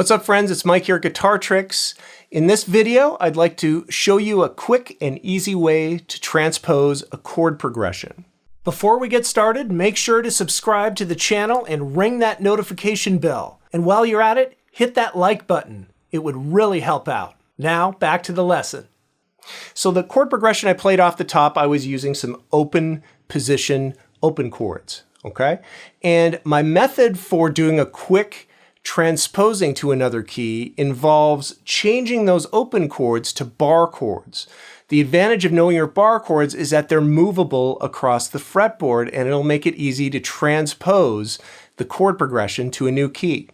What's up, friends? It's Mike here at Guitar Tricks. In this video, I'd like to show you a quick and easy way to transpose a chord progression. Before we get started, make sure to subscribe to the channel and ring that notification bell. And while you're at it, hit that like button. It would really help out. Now, back to the lesson. So the chord progression I played off the top, I was using some open position, open chords, okay? And my method for doing a quick transposing to another key involves changing those open chords to bar chords. The advantage of knowing your bar chords is that they're movable across the fretboard, and it'll make it easy to transpose the chord progression to a new key.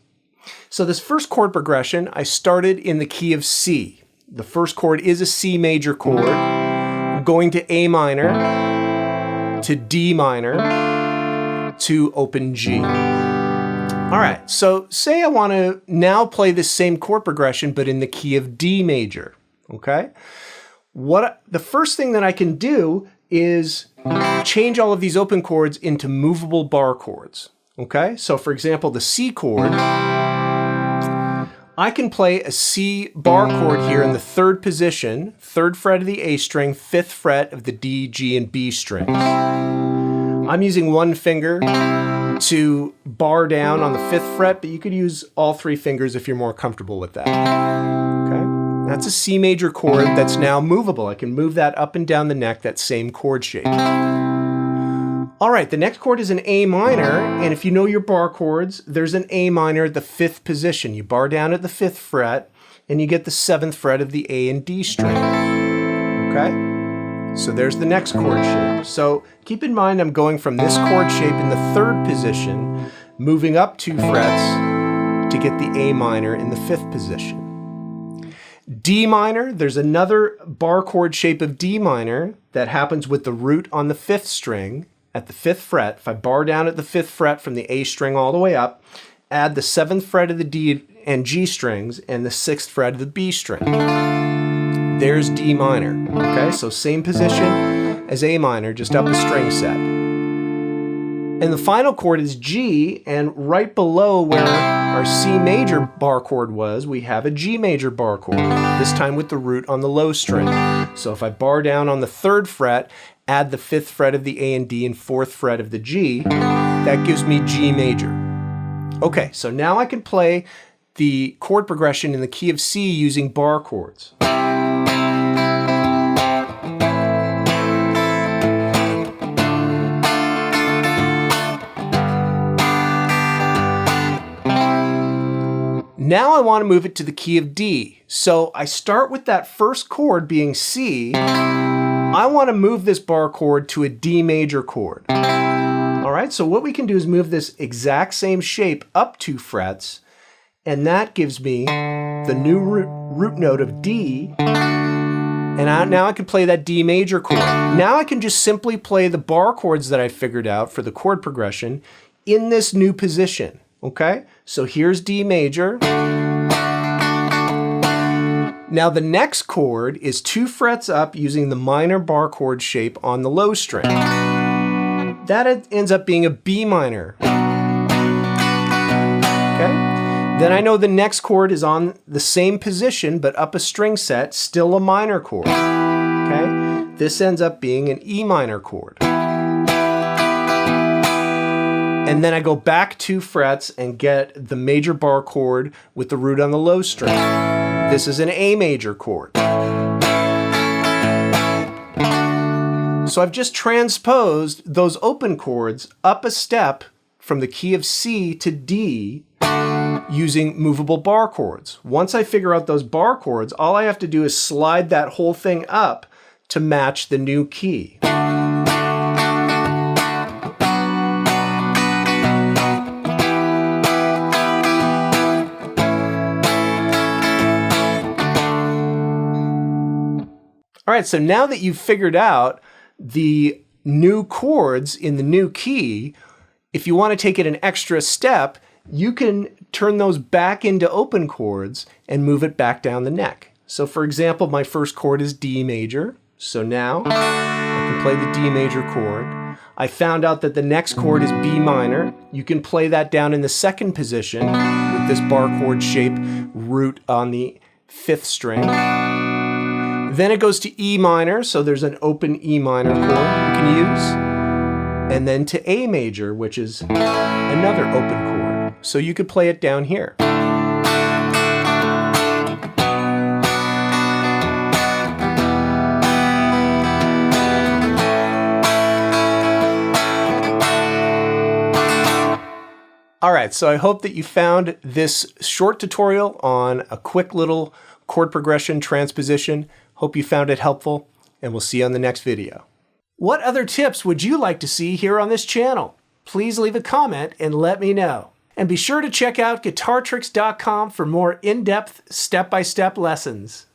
So this first chord progression, I started in the key of C. The first chord is a C major chord. I'm going to A minor, to D minor, to open G. All right, so say I want to now play the same chord progression, but in the key of D major, okay? The first thing that I can do is change all of these open chords into movable bar chords, okay? So for example, the C chord, I can play a C bar chord here in the third position, third fret of the A string, fifth fret of the D, G, and B strings. I'm using one finger to bar down on the fifth fret, but you could use all three fingers if you're more comfortable with that. Okay, that's a C major chord that's now movable. I can move that up and down the neck, that same chord shape. All right, the next chord is an A minor, and if you know your bar chords, there's an A minor at the fifth position. You bar down at the fifth fret, and you get the seventh fret of the A and D string. Okay? So there's the next chord shape. So keep in mind I'm going from this chord shape in the third position, moving up 2 frets to get the A minor in the fifth position. D minor, there's another bar chord shape of D minor that happens with the root on the fifth string at the fifth fret. If I bar down at the fifth fret from the A string all the way up, add the seventh fret of the D and G strings and the sixth fret of the B string. There's D minor, okay? So same position as A minor, just up a string set. And the final chord is G, and right below where our C major bar chord was, we have a G major bar chord, this time with the root on the low string. So if I bar down on the third fret, add the fifth fret of the A and D and fourth fret of the G, that gives me G major. Okay, so now I can play the chord progression in the key of C using bar chords. Now I want to move it to the key of D. So I start with that first chord being C. I want to move this bar chord to a D major chord. All right, so what we can do is move this exact same shape up 2 frets, and that gives me the new root note of D, and now I can play that D major chord. Now I can just simply play the bar chords that I figured out for the chord progression in this new position. Okay, so here's D major. Now the next chord is 2 frets up using the minor bar chord shape on the low string. That ends up being a B minor. Okay, then I know the next chord is on the same position but up a string set, still a minor chord. Okay, this ends up being an E minor chord. And then I go back 2 frets and get the major bar chord with the root on the low string. This is an A major chord. So I've just transposed those open chords up a step from the key of C to D using movable bar chords. Once I figure out those bar chords, all I have to do is slide that whole thing up to match the new key. All right, so now that you've figured out the new chords in the new key, if you want to take it an extra step, you can turn those back into open chords and move it back down the neck. So for example, my first chord is D major. So now I can play the D major chord. I found out that the next chord is B minor. You can play that down in the second position with with this bar chord shape root on the 5th string. Then it goes to E minor, so there's an open E minor chord you can use. And then to A major, which is another open chord. So you could play it down here. All right, so I hope that you found this short tutorial on a quick little chord progression transposition. Hope you found it helpful, and we'll see you on the next video. What other tips would you like to see here on this channel? Please leave a comment and let me know. And be sure to check out guitartricks.com for more in-depth step-by-step lessons.